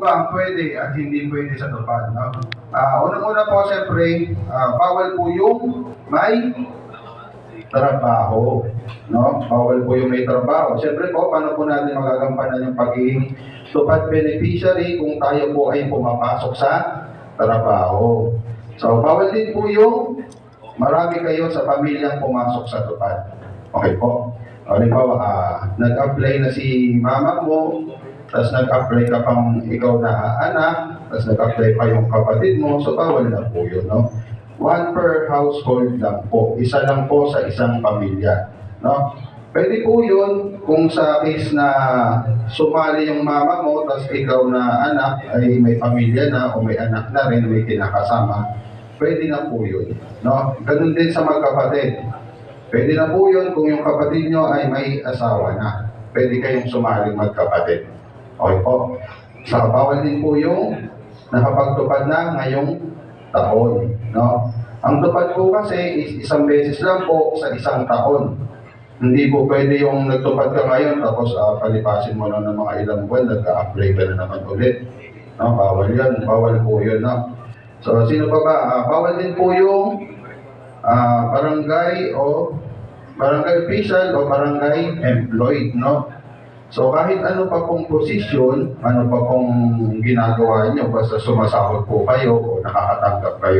ba ang pwede at hindi pwede sa tupad, no? Unang-una po, siyempre, bawal po yung may trabaho, no? Bawal po yung may trabaho. Siyempre po, paano po natin magagampanan yung pagiging tupad beneficiary kung tayo po ay pumapasok sa trabaho? So, bawal din po yung marami kayo sa pamilyang pumasok sa tupad. Okay po. Halimbawa, nag-apply na si mama mo, tapos nag-apply ka pang ikaw na anak, tapos nag-apply pa yung kapatid mo, so bawal na po yun, no? One per household lang po. Isa lang po sa isang pamilya, no? Pwede po yun kung sa case na sumali yung mama mo, tapos ikaw na anak ay may pamilya na o may anak na rin, may kinakasama, pwede na po yun, no? Ganun din sa magkapatid. Pwede na po yun kung yung kapatid nyo ay may asawa na. Pwede kayong sumaling magkapatid. Okay po. Sa bawal din po yung nakapagtupad na ngayong taon, no? Ang tupad po kasi is isang beses lang po sa isang taon. Hindi po pwede yung nagtupad ka ngayon tapos palipasin mo lang ng mga ilang buwan, nag-a-apply ka na naman ulit. No? Bawal yan. Bawal po yun, no? So, sino pa ba? Bawal din po yung barangay official o barangay employed, no? So kahit ano pa pong posisyon, ano pa pong ginagawa nyo, basta sumasahod po kayo o nakakatanggap kayo